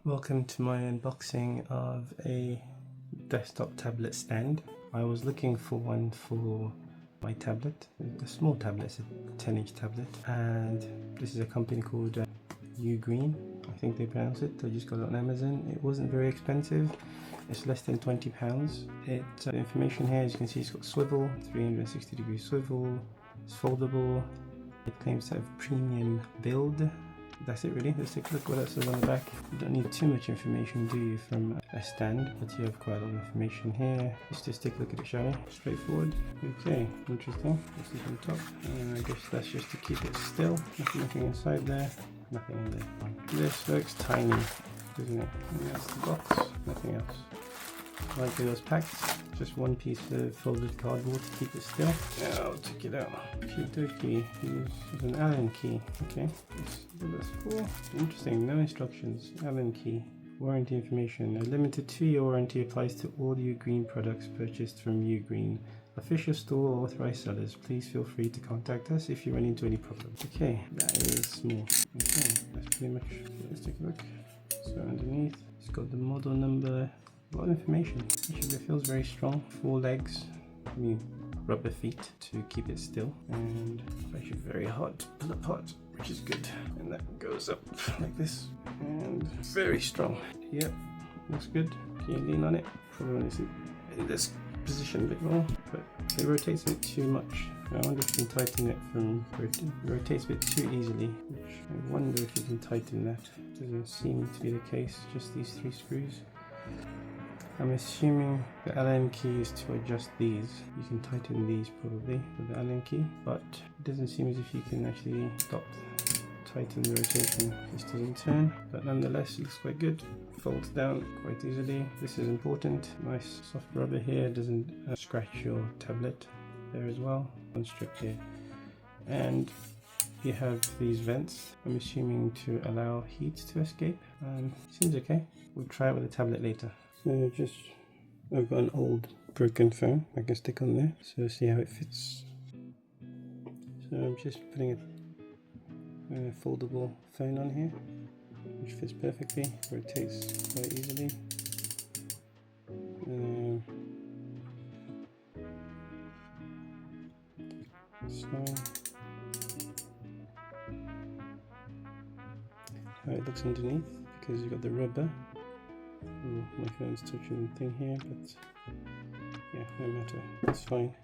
Welcome to my unboxing of a desktop tablet stand. I was looking for one for my tablet, a small tablet, it's a 10-inch tablet, and this is a company called UGREEN, I think they pronounce it. I just got it on Amazon. It wasn't very expensive, it's less than £20. The information here, as you can see, it's got swivel, 360-degree swivel, it's foldable, it claims to have premium build. That's it really. Let's take a look what else is on the back. You don't need too much information, do you, from a stand, but you have quite a lot of information here. Let's just take a look at it, shall we? Straightforward. Okay, interesting. This is on top, and I guess that's just to keep it still. Nothing inside there. Nothing in there. This looks tiny, doesn't it? And that's the box. Nothing else. Like it was packed, just one piece of folded cardboard to keep it still. Now I'll take it out. Okie this is an Allen key. Okay, what that's for. Interesting, no instructions. Allen key. Warranty information. A limited 2-year warranty applies to all UGREEN products purchased from UGREEN. Official store or authorized sellers. Please feel free to contact us if you run into any problems. Okay, that is small. Okay, that's pretty much. Let's take a look. So underneath, it's got the model number. A lot of information. Actually, it feels very strong. 4 legs, rubber feet to keep it still, and it's actually very hard to pull apart, which is good. And that goes up like this, and very strong. Yep, looks good. Can you lean on it? Probably want to sit in this position a bit more, but it rotates a bit too much. I wonder if you can tighten it from it rotates a bit too easily, which I wonder if you can tighten that. Doesn't seem to be the case. Just these 3 screws. I'm assuming the Allen key is to adjust these. You can tighten these probably with the Allen key, but it doesn't seem as if you can actually tighten the rotation. This doesn't turn, but nonetheless it looks quite good. Folds down quite easily. This is important. Nice soft rubber here, doesn't scratch your tablet there as well. One strip here. And you have these vents, I'm assuming to allow heat to escape. Seems okay. We'll try it with the tablet later. So I've got an old broken phone I can stick on there, so see how it fits. So I'm just putting a foldable phone on here, which fits perfectly, rotates quite easily. So how it looks underneath, because you've got the rubber. My phone's touching the thing here, but yeah, no matter, it's fine.